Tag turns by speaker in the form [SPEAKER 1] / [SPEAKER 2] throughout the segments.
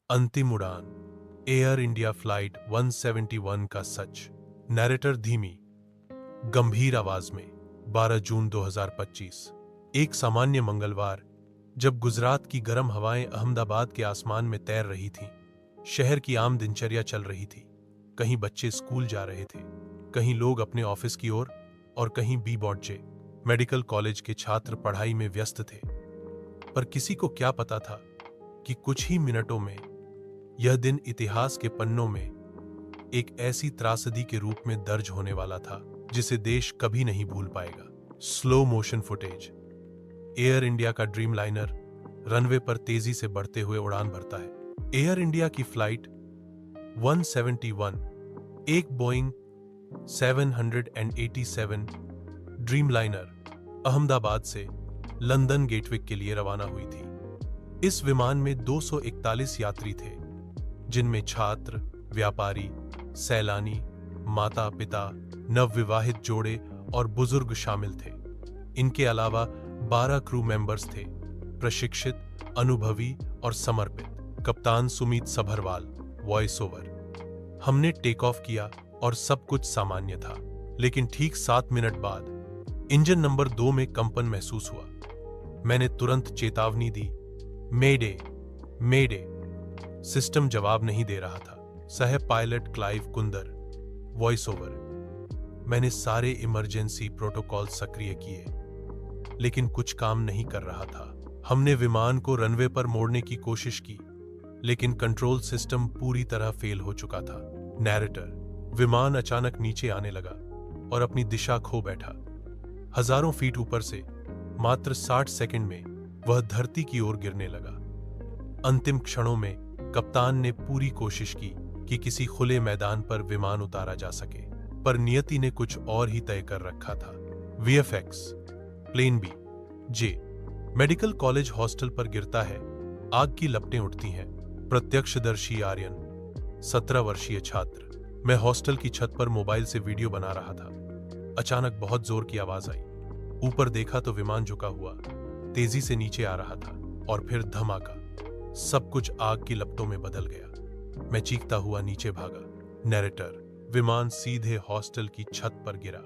[SPEAKER 1] अंतिम उड़ान, air India flight 171 का सच। नैरेटर धीमी, गंभीर आवाज में। 12 जून 2025। एक सामान्य मंगलवार, जब गुजरात की गर्म हवाएं अहमदाबाद के आसमान में तैर रही थीं, शहर की आम दिनचर्या चल रही थी। कहीं बच्चे स्कूल जा रहे थे, कहीं लोग अपने ऑफिस की ओर, और कहीं बी.जे. मेडिकल कॉलेज के छात्र पढ़ाई में व्यस्त थे। पर किसी को क्या पता था कि कुछ ही मिनटों में यह दिन इतिहास के पन्नों में एक ऐसी त्रासदी के रूप में दर्ज होने वाला था जिसे देश कभी नहीं भूल पाएगा। Slow motion footage. Air India का ड्रीम लाइनर रनवे पर तेजी से बढ़ते हुए उड़ान भरता है। एयर इंडिया की फ्लाइट 171, एक बोइंग 787 ड्रीम लाइनर अहमदाबाद से लंदन गेटविक के लिए रवाना हुई थी। इस विमान में 241 यात्री थे, जिनमें छात्र, व्यापारी, सैलानी, माता पिता, नवविवाहित जोड़े और बुजुर्ग शामिल थे। इनके अलावा 12 क्रू मेंबर्स थे, प्रशिक्षित, अनुभवी और समर्पित। कप्तान सुमित सभरवाल, वॉइस ओवर। हमने टेक ऑफ किया और सब कुछ सामान्य था, लेकिन ठीक 7 मिनट बाद इंजन नंबर 2 में कंपन महसूस हुआ। मैंने तुरंत चेतावनी दी, मेडे, मेडे। सिस्टम जवाब नहीं दे रहा था। सह pilot Clive Kunder, voice over. मैंने सारे इमरजेंसी प्रोटोकॉल सक्रिय किए, लेकिन कुछ काम नहीं कर रहा था। हमने विमान को रनवे पर मोड़ने की कोशिश की, लेकिन कंट्रोल सिस्टम पूरी तरह फेल हो चुका था। नैरेटर, विमान अचानक नीचे आने लगा और अपनी दिशा खो बैठा। हजारों फीट ऊपर से मात्र 60 सेकंड में वह धरती की ओर गिरने लगा। अंतिम क्षणों में कप्तान ने पूरी कोशिश की कि किसी खुले मैदान पर विमान उतारा जा सके, पर नियति ने कुछ और ही तय कर रखा था। VFX, plane B J medical college hostel पर गिरता है। आग की लपटें उठती हैं। प्रत्यक्षदर्शी आर्यन, 17 वर्षीय छात्र। मैं हॉस्टल की छत पर मोबाइल से वीडियो बना रहा था। अचानक बहुत जोर की आवाज आई। ऊपर देखा तो विमान झुका हुआ तेजी से नीचे आ रहा था, और फिर धमाका। सब कुछ आग की लपटों में बदल गया। मैं चीखता हुआ नीचे भागा। नैरेटर, विमान सीधे हॉस्टल की छत पर गिरा।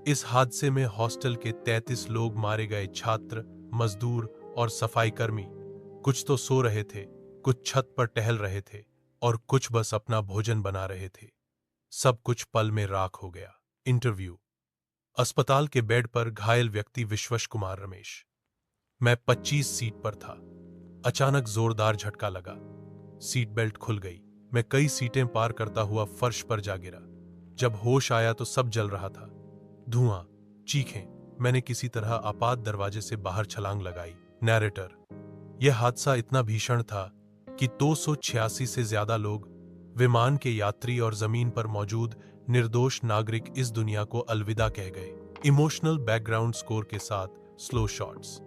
[SPEAKER 1] इस हादसे में हॉस्टल के 33 लोग मारे गए। छात्र, मजदूर और सफाई कर्मी। कुछ तो सो रहे थे, कुछ छत पर टहल रहे थे, और कुछ बस अपना भोजन बना रहे थे। सब कुछ पल में राख हो गया। इंटरव्यू। अस्पताल के बेड पर घायल व्यक्ति विश्वश कुमार रमेश। मैं 25 सीट पर था। अचानक जोरदार झटका लगा। सीट बेल्ट खुल गई। मैं कई सीटें पार करता हुआ फर्श पर जा गिरा। जब होश आया तो सब जल रहा था। धुआं, चीखें। मैंने किसी तरह आपात दरवाजे से बाहर छलांग लगाई। नैरेटर, यह हादसा इतना भीषण था कि 286 से ज्यादा लोग, विमान के यात्री और जमीन पर मौजूद निर्दोष नागरिक इस दुनिया को अलविदा कह गए। इमोशनल बैकग्राउंड स्कोर के साथ स्लो शॉट्स।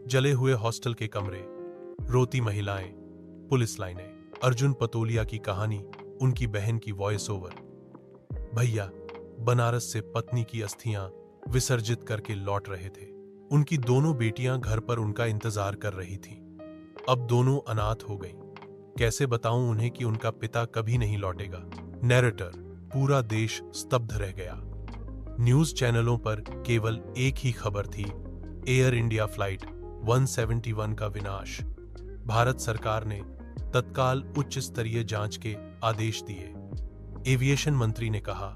[SPEAKER 1] जले हुए हॉस्टल के कमरे, रोती महिलाएं, पुलिस लाइनें। अर्जुन पतोलिया की कहानी, उनकी बहन की वॉइस ओवर। भैया बनारस से पत्नी की अस्थियां विसर्जित करके लौट रहे थे। उनकी दोनों बेटियां घर पर उनका इंतजार कर रही थीं। अब दोनों अनाथ हो गईं। कैसे बताऊं उन्हें कि उनका पिता कभी नहीं लौटेगा। नैरेटर, पूरा देश स्तब्ध रह गया। न्यूज चैनलों पर केवल एक ही खबर थी, एयर इंडिया फ्लाइट 171 का विनाश। भारत सरकार ने तत्काल उच्च स्तरीय जांच के आदेश दिए। एविएशन मंत्री ने कहा,